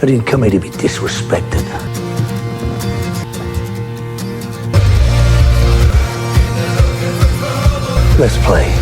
I didn't come here to be disrespected. Let's play.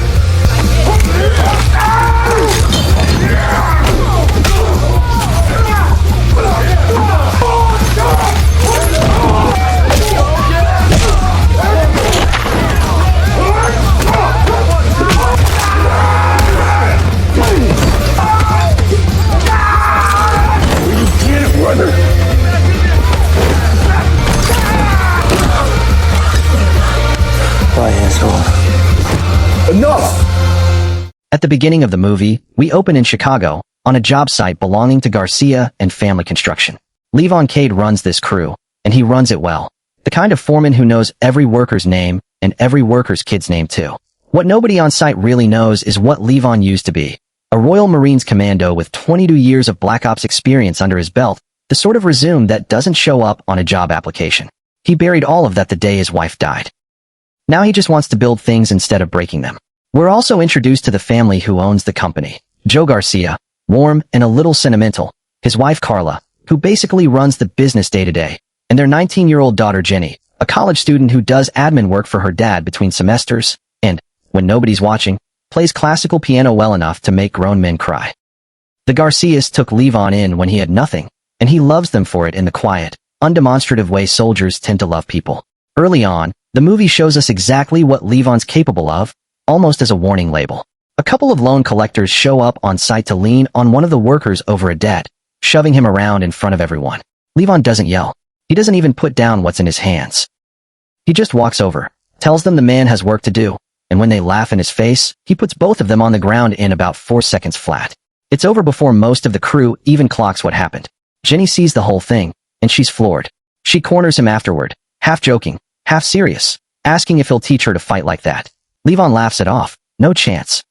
Bye, asshole. Enough! At the beginning of the movie, we open in Chicago, on a job site belonging to Garcia and Family Construction. Levon Cade runs this crew, and he runs it well. The kind of foreman who knows every worker's name, and every worker's kid's name too. What nobody on site really knows is what Levon used to be. A Royal Marines commando with 22 years of Black Ops experience under his belt, the sort of resume that doesn't show up on a job application. He buried all of that the day his wife died. Now he just wants to build things instead of breaking them. We're also introduced to the family who owns the company. Joe Garcia, warm and a little sentimental, his wife Carla, who basically runs the business day to day, and their 19-year-old daughter Jenny, a college student who does admin work for her dad between semesters, and, when nobody's watching, plays classical piano well enough to make grown men cry. The Garcias took Levon in when he had nothing, and he loves them for it in the quiet, undemonstrative way soldiers tend to love people. Early on, the movie shows us exactly what Levon's capable of, almost as a warning label. A couple of loan collectors show up on site to lean on one of the workers over a debt, shoving him around in front of everyone. Levon doesn't yell. He doesn't even put down what's in his hands. He just walks over, tells them the man has work to do, and when they laugh in his face, he puts both of them on the ground in about 4 seconds flat. It's over before most of the crew even clocks what happened. Jenny sees the whole thing, and she's floored. She corners him afterward, half joking, half serious, asking if he'll teach her to fight like that. Levon laughs it off, no chance.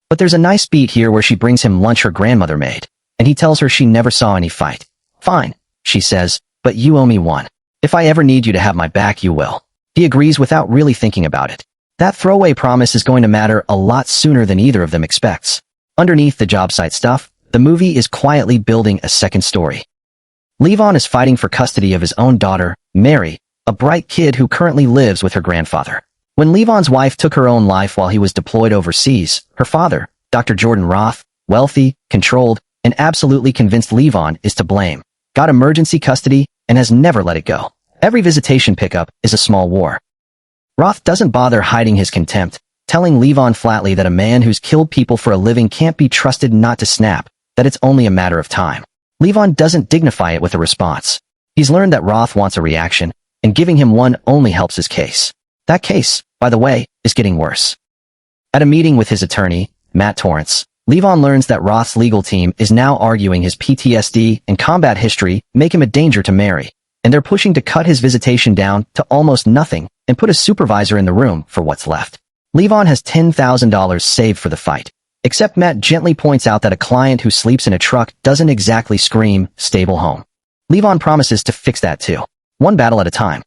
But there's a nice beat here where she brings him lunch her grandmother made, and he tells her she never saw any fight. Fine, she says, but you owe me one. If I ever need you to have my back, you will. He agrees without really thinking about it. That throwaway promise is going to matter a lot sooner than either of them expects. Underneath the job site stuff, the movie is quietly building a second story. Levon is fighting for custody of his own daughter, Mary, a bright kid who currently lives with her grandfather. When Levon's wife took her own life while he was deployed overseas, her father, Dr. Jordan Roth, wealthy, controlled, and absolutely convinced Levon is to blame, got emergency custody and has never let it go. Every visitation pickup is a small war. Roth doesn't bother hiding his contempt, telling Levon flatly that a man who's killed people for a living can't be trusted not to snap, that it's only a matter of time. Levon doesn't dignify it with a response. He's learned that Roth wants a reaction, and giving him one only helps his case. That case, by the way, is getting worse. At a meeting with his attorney, Matt Torrance, Levon learns that Roth's legal team is now arguing his PTSD and combat history make him a danger to Mary, and they're pushing to cut his visitation down to almost nothing and put a supervisor in the room for what's left. Levon has $10,000 saved for the fight, except Matt gently points out that a client who sleeps in a truck doesn't exactly scream, stable home. Levon promises to fix that too, one battle at a time.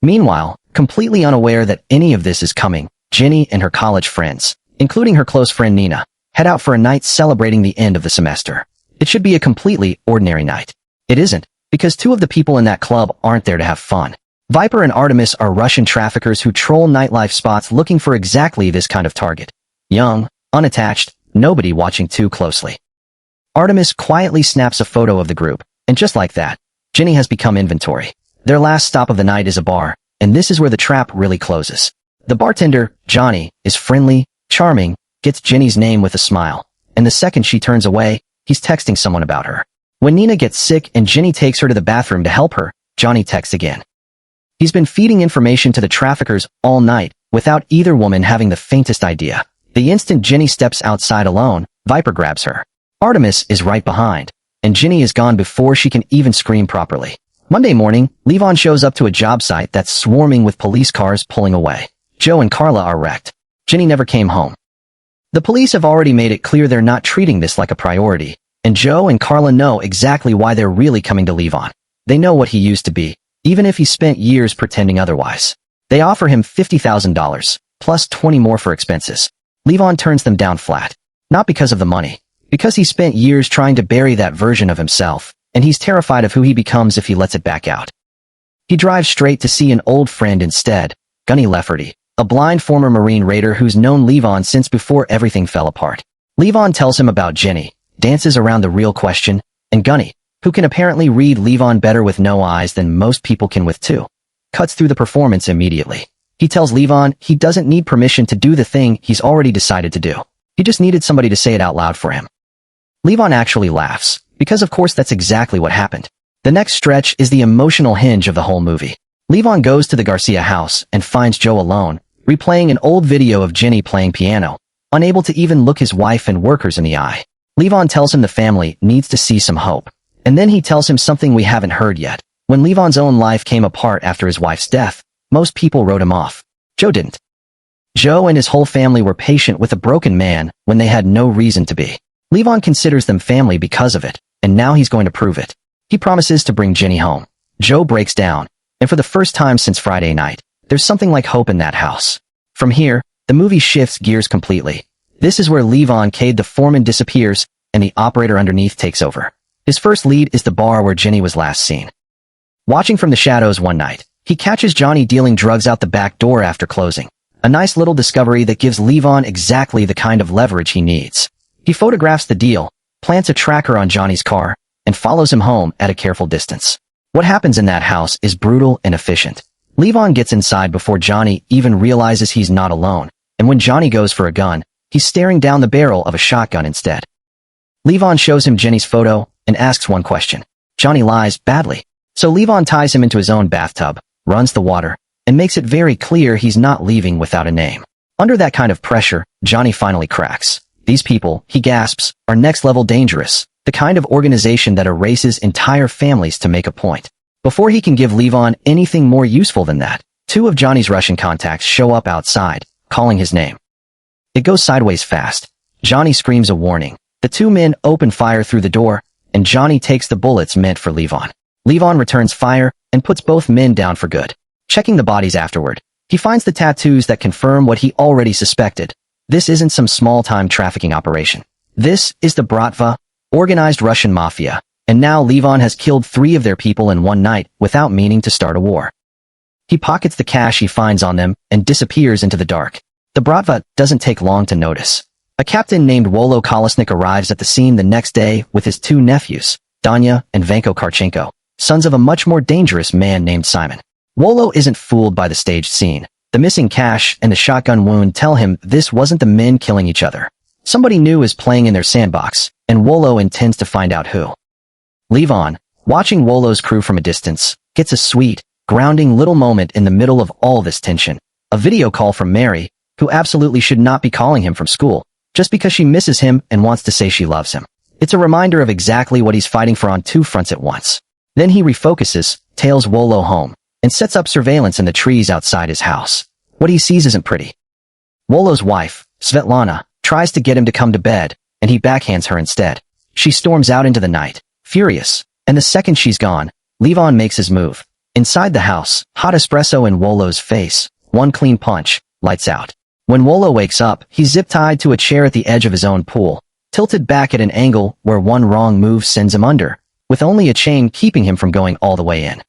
Meanwhile, completely unaware that any of this is coming, Jenny and her college friends, including her close friend Nina, head out for a night celebrating the end of the semester. It should be a completely ordinary night. It isn't, because two of the people in that club aren't there to have fun. Viper and Artemis are Russian traffickers who troll nightlife spots looking for exactly this kind of target. Young, unattached, nobody watching too closely. Artemis quietly snaps a photo of the group, and just like that, Jenny has become inventory. Their last stop of the night is a bar, and this is where the trap really closes. The bartender, Johnny, is friendly, charming, gets Jenny's name with a smile, and the second she turns away, he's texting someone about her. When Nina gets sick and Jenny takes her to the bathroom to help her, Johnny texts again. He's been feeding information to the traffickers all night, without either woman having the faintest idea. The instant Jenny steps outside alone, Viper grabs her. Artemis is right behind, and Jenny is gone before she can even scream properly. Monday morning, Levon shows up to a job site that's swarming with police cars pulling away. Joe and Carla are wrecked. Jenny never came home. The police have already made it clear they're not treating this like a priority, and Joe and Carla know exactly why they're really coming to Levon. They know what he used to be, even if he spent years pretending otherwise. They offer him $50,000, plus 20 more for expenses. Levon turns them down flat. Not because of the money, because he spent years trying to bury that version of himself, and he's terrified of who he becomes if he lets it back out. He drives straight to see an old friend instead, Gunny Lefferty, a blind former Marine raider who's known Levon since before everything fell apart. Levon tells him about Jenny, dances around the real question, and Gunny, who can apparently read Levon better with no eyes than most people can with two, cuts through the performance immediately. He tells Levon he doesn't need permission to do the thing he's already decided to do. He just needed somebody to say it out loud for him. Levon actually laughs, because of course that's exactly what happened. The next stretch is the emotional hinge of the whole movie. Levon goes to the Garcia house and finds Joe alone, replaying an old video of Jenny playing piano, unable to even look his wife and workers in the eye. Levon tells him the family needs to see some hope. And then he tells him something we haven't heard yet. When Levon's own life came apart after his wife's death, most people wrote him off. Joe didn't. Joe and his whole family were patient with a broken man when they had no reason to be. Levon considers them family because of it, and now he's going to prove it. He promises to bring Jenny home. Joe breaks down, and for the first time since Friday night, there's something like hope in that house. From here, the movie shifts gears completely. This is where Levon Cade the foreman disappears, and the operator underneath takes over. His first lead is the bar where Jenny was last seen. Watching from the shadows one night, he catches Johnny dealing drugs out the back door after closing. A nice little discovery that gives Levon exactly the kind of leverage he needs. He photographs the deal, plants a tracker on Johnny's car, and follows him home at a careful distance. What happens in that house is brutal and efficient. Levon gets inside before Johnny even realizes he's not alone, and when Johnny goes for a gun, he's staring down the barrel of a shotgun instead. Levon shows him Jenny's photo and asks one question. Johnny lies badly. So Levon ties him into his own bathtub, runs the water, and makes it very clear he's not leaving without a name. Under that kind of pressure, Johnny finally cracks. These people, he gasps, are next-level dangerous, the kind of organization that erases entire families to make a point. Before he can give Levon anything more useful than that, two of Johnny's Russian contacts show up outside, calling his name. It goes sideways fast. Johnny screams a warning. The two men open fire through the door, and Johnny takes the bullets meant for Levon. Levon returns fire and puts both men down for good. Checking the bodies afterward, he finds the tattoos that confirm what he already suspected. This isn't some small-time trafficking operation. This is the Bratva, organized Russian mafia, and now Levon has killed 3 of their people in one night without meaning to start a war. He pockets the cash he finds on them and disappears into the dark. The Bratva doesn't take long to notice. A captain named Wolo Kolesnik arrives at the scene the next day with his 2 nephews, Danya and Vanko Karchenko, sons of a much more dangerous man named Simon. Wolo isn't fooled by the staged scene. The missing cash and the shotgun wound tell him this wasn't the men killing each other. Somebody new is playing in their sandbox, and Wolo intends to find out who. Levon, watching Wolo's crew from a distance, gets a sweet, grounding little moment in the middle of all this tension. A video call from Mary, who absolutely should not be calling him from school, just because she misses him and wants to say she loves him. It's a reminder of exactly what he's fighting for on 2 fronts at once. Then he refocuses, tails Wolo home, and sets up surveillance in the trees outside his house. What he sees isn't pretty. Wolo's wife, Svetlana, tries to get him to come to bed, and he backhands her instead. She storms out into the night, furious, and the second she's gone, Levon makes his move. Inside the house, hot espresso in Wolo's face, one clean punch, lights out. When Wolo wakes up, he's zip-tied to a chair at the edge of his own pool, tilted back at an angle where one wrong move sends him under, with only a chain keeping him from going all the way in.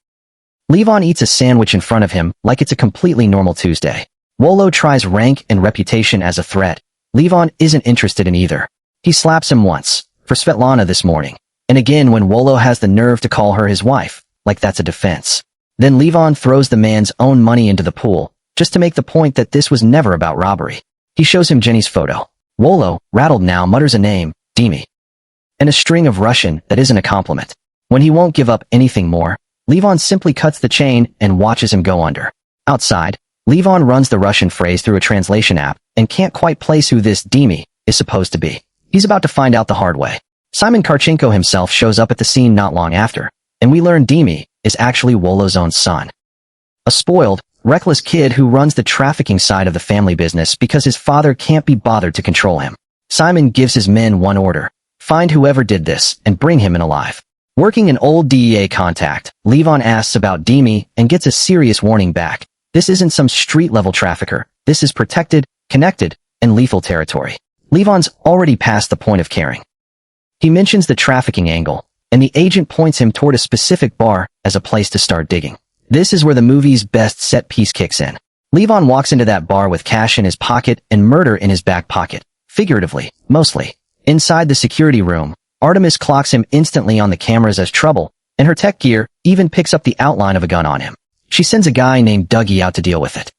Levon eats a sandwich in front of him like it's a completely normal Tuesday. Wolo tries rank and reputation as a threat. Levon isn't interested in either. He slaps him once, for Svetlana this morning, and again when Wolo has the nerve to call her his wife, like that's a defense. Then Levon throws the man's own money into the pool, just to make the point that this was never about robbery. He shows him Jenny's photo. Wolo, rattled now, mutters a name, Dimi, and a string of Russian that isn't a compliment. When he won't give up anything more, Levon simply cuts the chain and watches him go under. Outside, Levon runs the Russian phrase through a translation app and can't quite place who this Dimi is supposed to be. He's about to find out the hard way. Simon Karchenko himself shows up at the scene not long after, and we learn Dimi is actually Wolo's own son. A spoiled, reckless kid who runs the trafficking side of the family business because his father can't be bothered to control him. Simon gives his men one order: find whoever did this and bring him in alive. Working an old DEA contact, Levon asks about Dimi and gets a serious warning back. This isn't some street-level trafficker. This is protected, connected, and lethal territory. Levon's already past the point of caring. He mentions the trafficking angle, and the agent points him toward a specific bar as a place to start digging. This is where the movie's best set piece kicks in. Levon walks into that bar with cash in his pocket and murder in his back pocket. Figuratively, mostly. Inside the security room, Artemis clocks him instantly on the cameras as trouble, and her tech gear even picks up the outline of a gun on him. She sends a guy named Dougie out to deal with it.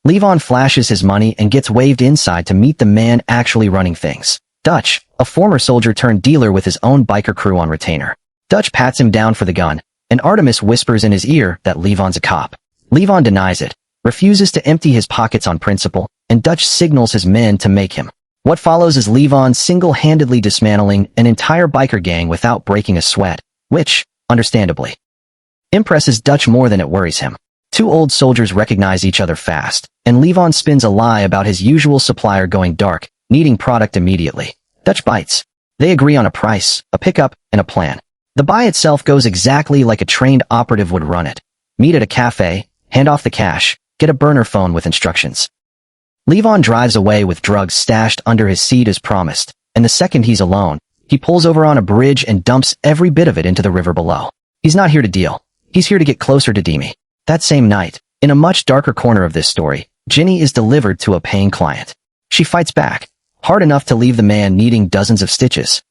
Levon flashes his money and gets waved inside to meet the man actually running things. Dutch, a former soldier turned dealer with his own biker crew on retainer. Dutch pats him down for the gun, and Artemis whispers in his ear that Levon's a cop. Levon denies it, refuses to empty his pockets on principle, and Dutch signals his men to make him. What follows is Levon single-handedly dismantling an entire biker gang without breaking a sweat, which, understandably, impresses Dutch more than it worries him. Two old soldiers recognize each other fast, and Levon spins a lie about his usual supplier going dark, needing product immediately. Dutch bites. They agree on a price, a pickup, and a plan. The buy itself goes exactly like a trained operative would run it. Meet at a cafe, hand off the cash, get a burner phone with instructions. Levon drives away with drugs stashed under his seat as promised, and the second he's alone, he pulls over on a bridge and dumps every bit of it into the river below. He's not here to deal. He's here to get closer to Demi. That same night, in a much darker corner of this story, Ginny is delivered to a paying client. She fights back, hard enough to leave the man needing dozens of stitches.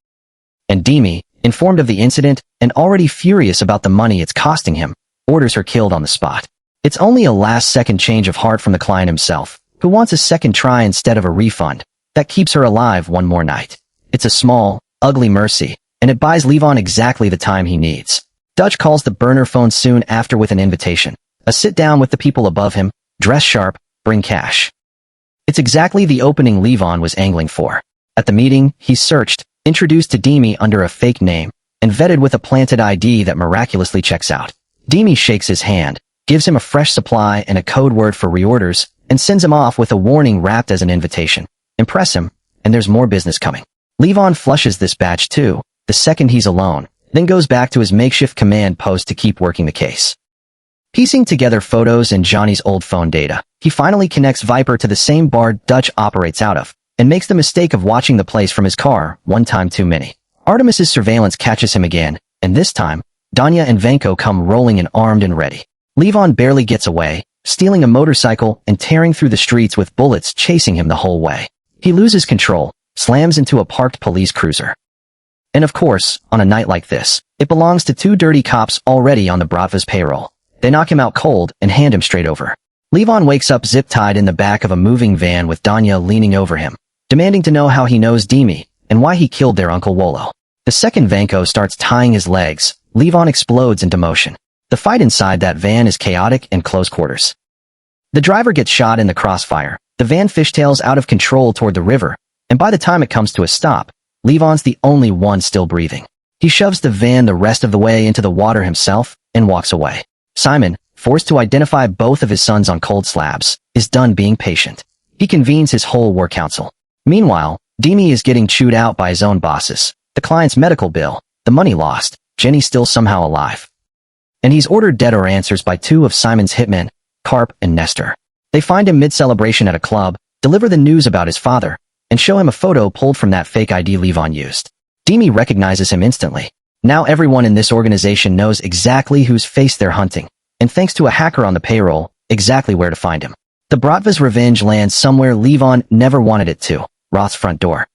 And Demi, informed of the incident and already furious about the money it's costing him, orders her killed on the spot. It's only a last-second change of heart from the client himself, who wants a second try instead of a refund, that keeps her alive one more night. It's a small, ugly mercy, and it buys Levon exactly the time he needs. Dutch calls the burner phone soon after with an invitation. A sit-down with the people above him, dress sharp, bring cash. It's exactly the opening Levon was angling for. At the meeting, he's searched, introduced to Demi under a fake name, and vetted with a planted ID that miraculously checks out. Demi shakes his hand, gives him a fresh supply and a code word for reorders, and sends him off with a warning wrapped as an invitation. Impress him, and there's more business coming. Levon flushes this batch too, the second he's alone, then goes back to his makeshift command post to keep working the case. Piecing together photos and Johnny's old phone data, he finally connects Viper to the same bar Dutch operates out of, and makes the mistake of watching the place from his car, one time too many. Artemis's surveillance catches him again, and this time, Danya and Venko come rolling in armed and ready. Levon barely gets away, stealing a motorcycle and tearing through the streets with bullets chasing him the whole way. He loses control, slams into a parked police cruiser. And of course, on a night like this, it belongs to two dirty cops already on the Bratva's payroll. They knock him out cold and hand him straight over. Levon wakes up zip-tied in the back of a moving van with Danya leaning over him, demanding to know how he knows Demi and why he killed their Uncle Wolo. The second Venko starts tying his legs, Levon explodes into motion. The fight inside that van is chaotic and close quarters. The driver gets shot in the crossfire, the van fishtails out of control toward the river, and by the time it comes to a stop, Levon's the only one still breathing. He shoves the van the rest of the way into the water himself and walks away. Simon, forced to identify both of his sons on cold slabs, is done being patient. He convenes his whole war council. Meanwhile, Demi is getting chewed out by his own bosses, the client's medical bill, the money lost, Jenny still somehow alive. And he's ordered dead or answers by two of Simon's hitmen, Carp and Nestor. They find him mid-celebration at a club, deliver the news about his father, and show him a photo pulled from that fake ID Levon used. Demi recognizes him instantly. Now everyone in this organization knows exactly whose face they're hunting, and thanks to a hacker on the payroll, exactly where to find him. The Bratva's revenge lands somewhere Levon never wanted it to, Roth's front door.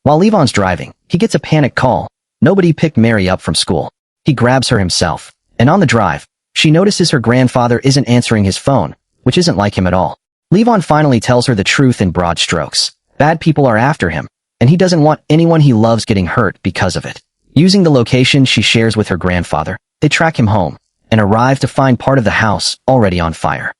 While Levon's driving, he gets a panic call. Nobody picked Mary up from school. He grabs her himself, and on the drive, she notices her grandfather isn't answering his phone, which isn't like him at all. Levon finally tells her the truth in broad strokes. Bad people are after him, and he doesn't want anyone he loves getting hurt because of it. Using the location she shares with her grandfather, they track him home, and arrive to find part of the house already on fire.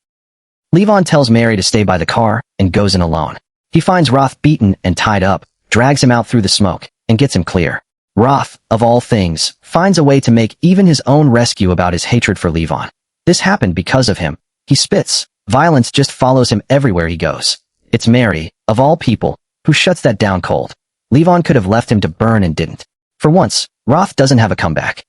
Levon tells Mary to stay by the car, and goes in alone. He finds Roth beaten and tied up, drags him out through the smoke, and gets him clear. Roth, of all things, finds a way to make even his own rescue about his hatred for Levon. This happened because of him. He spits. Violence just follows him everywhere he goes. It's Mary, of all people, who shuts that down cold. Levon could have left him to burn and didn't. For once, Roth doesn't have a comeback.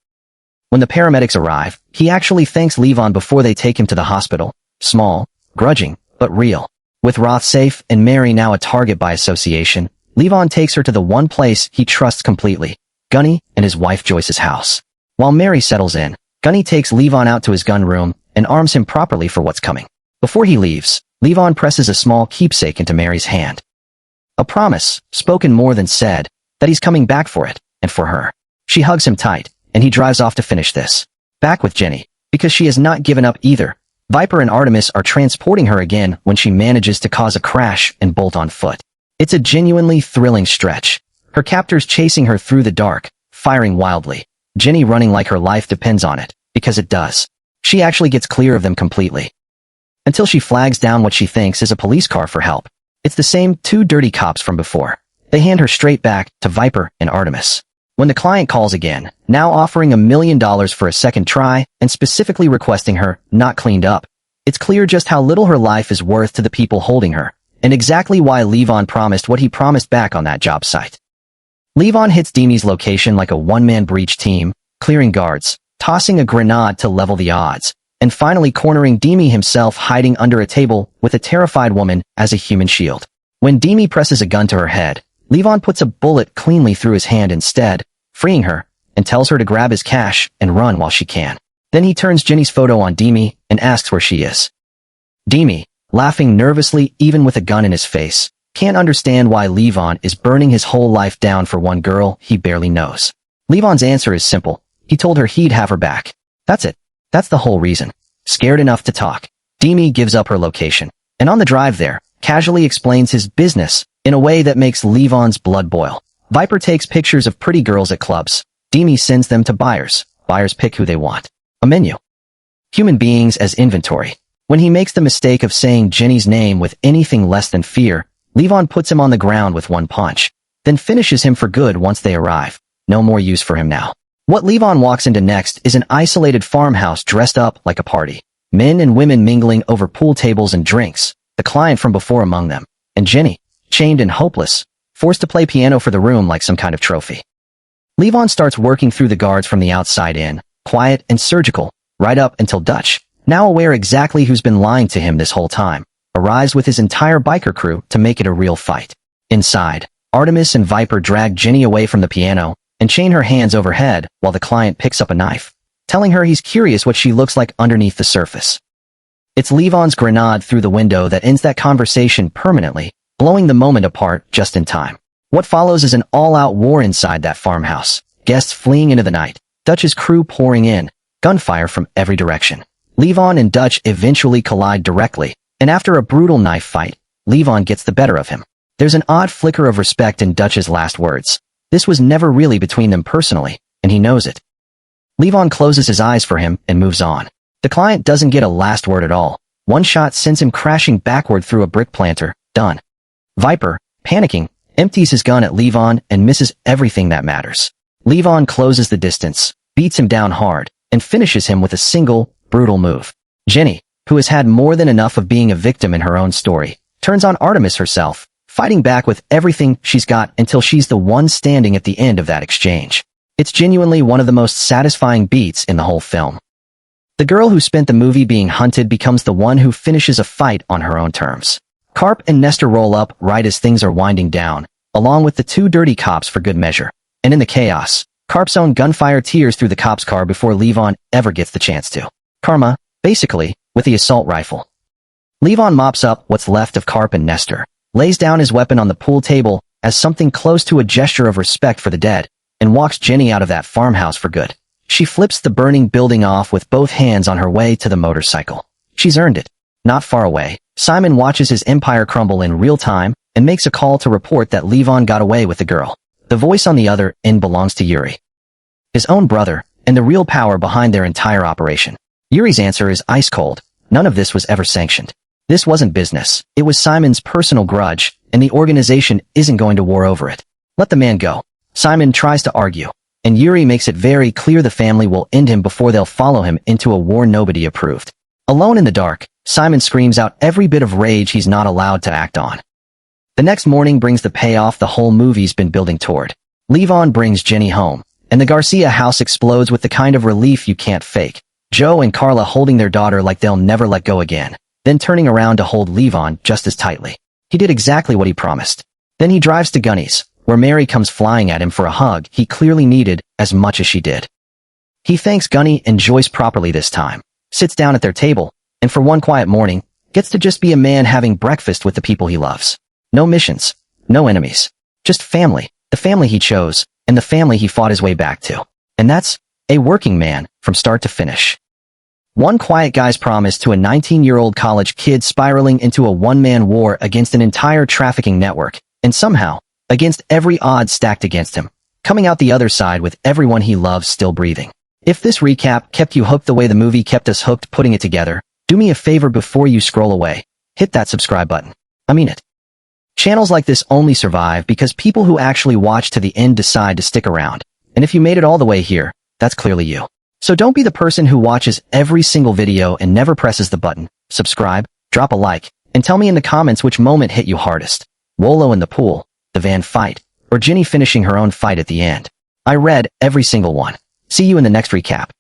When the paramedics arrive, he actually thanks Levon before they take him to the hospital. Small, grudging, but real. With Roth safe and Mary now a target by association, Levon takes her to the one place he trusts completely, Gunny, and his wife Joyce's house. While Mary settles in, Gunny takes Levon out to his gun room and arms him properly for what's coming. Before he leaves, Levon presses a small keepsake into Mary's hand. A promise, spoken more than said, that he's coming back for it, and for her. She hugs him tight, and he drives off to finish this. Back with Jenny, because she has not given up either. Viper and Artemis are transporting her again when she manages to cause a crash and bolt on foot. It's a genuinely thrilling stretch. Her captors chasing her through the dark, firing wildly. Jenny running like her life depends on it, because it does. She actually gets clear of them completely. Until she flags down what she thinks is a police car for help. It's the same two dirty cops from before. They hand her straight back to Viper and Artemis. When the client calls again, now offering $1 million for a second try and specifically requesting her not cleaned up, it's clear just how little her life is worth to the people holding her, and exactly why Levon promised what he promised back on that job site. Levon hits Demi's location like a one-man breach team, clearing guards, tossing a grenade to level the odds, and finally cornering Demi himself hiding under a table with a terrified woman as a human shield. When Demi presses a gun to her head, Levon puts a bullet cleanly through his hand instead, freeing her, and tells her to grab his cash and run while she can. Then he turns Jenny's photo on Demi and asks where she is. Demi, laughing nervously even with a gun in his face, can't understand why Levon is burning his whole life down for one girl he barely knows. Levon's answer is simple. He told her he'd have her back. That's it. That's the whole reason. Scared enough to talk, Demi gives up her location, and on the drive there, casually explains his business in a way that makes Levon's blood boil. Viper takes pictures of pretty girls at clubs. Demi sends them to buyers. Buyers pick who they want. A menu. Human beings as inventory. When he makes the mistake of saying Jenny's name with anything less than fear, Levon puts him on the ground with one punch, then finishes him for good once they arrive. No more use for him now. What Levon walks into next is an isolated farmhouse dressed up like a party. Men and women mingling over pool tables and drinks, the client from before among them, and Jenny, chained and hopeless, forced to play piano for the room like some kind of trophy. Levon starts working through the guards from the outside in, quiet and surgical, right up until Dutch, now aware exactly who's been lying to him this whole time, arrives with his entire biker crew to make it a real fight. Inside, Artemis and Viper drag Jenny away from the piano and chain her hands overhead while the client picks up a knife, telling her he's curious what she looks like underneath the surface. It's Levon's grenade through the window that ends that conversation permanently, blowing the moment apart just in time. What follows is an all-out war inside that farmhouse, guests fleeing into the night, Dutch's crew pouring in, gunfire from every direction. Levon and Dutch eventually collide directly, and after a brutal knife fight, Levon gets the better of him. There's an odd flicker of respect in Dutch's last words. This was never really between them personally, and he knows it. Levon closes his eyes for him and moves on. The client doesn't get a last word at all. One shot sends him crashing backward through a brick planter. Done. Viper, panicking, empties his gun at Levon and misses everything that matters. Levon closes the distance, beats him down hard, and finishes him with a single, brutal move. Jenny, who has had more than enough of being a victim in her own story, turns on Artemis herself, fighting back with everything she's got until she's the one standing at the end of that exchange. It's genuinely one of the most satisfying beats in the whole film. The girl who spent the movie being hunted becomes the one who finishes a fight on her own terms. Carp and Nestor roll up right as things are winding down, along with the two dirty cops for good measure. And in the chaos, Carp's own gunfire tears through the cop's car before Levon ever gets the chance to. Karma, basically, with the assault rifle. Levon mops up what's left of Carp and Nestor, lays down his weapon on the pool table as something close to a gesture of respect for the dead, and walks Jenny out of that farmhouse for good. She flips the burning building off with both hands on her way to the motorcycle. She's earned it. Not far away, Simon watches his empire crumble in real time and makes a call to report that Levon got away with the girl. The voice on the other end belongs to Yuri, his own brother, and the real power behind their entire operation. Yuri's answer is ice cold. None of this was ever sanctioned. This wasn't business. It was Simon's personal grudge, and the organization isn't going to war over it. Let the man go. Simon tries to argue, and Yuri makes it very clear the family will end him before they'll follow him into a war nobody approved. Alone in the dark, Simon screams out every bit of rage he's not allowed to act on. The next morning brings the payoff the whole movie's been building toward. Levon brings Jenny home, and the Garcia house explodes with the kind of relief you can't fake. Joe and Carla holding their daughter like they'll never let go again, then turning around to hold Levon just as tightly. He did exactly what he promised. Then he drives to Gunny's, where Mary comes flying at him for a hug he clearly needed as much as she did. He thanks Gunny and Joyce properly this time, sits down at their table, and for one quiet morning, gets to just be a man having breakfast with the people he loves. No missions, no enemies, just family, the family he chose, and the family he fought his way back to. And that's a working man from start to finish. One quiet guy's promise to a 19-year-old college kid spiraling into a one-man war against an entire trafficking network, and somehow, against every odds stacked against him, coming out the other side with everyone he loves still breathing. If this recap kept you hooked the way the movie kept us hooked putting it together, do me a favor before you scroll away. Hit that subscribe button. I mean it. Channels like this only survive because people who actually watch to the end decide to stick around. And if you made it all the way here, that's clearly you. So don't be the person who watches every single video and never presses the button. Subscribe, drop a like, and tell me in the comments which moment hit you hardest. Wolo in the pool, the van fight, or Ginny finishing her own fight at the end. I read every single one. See you in the next recap.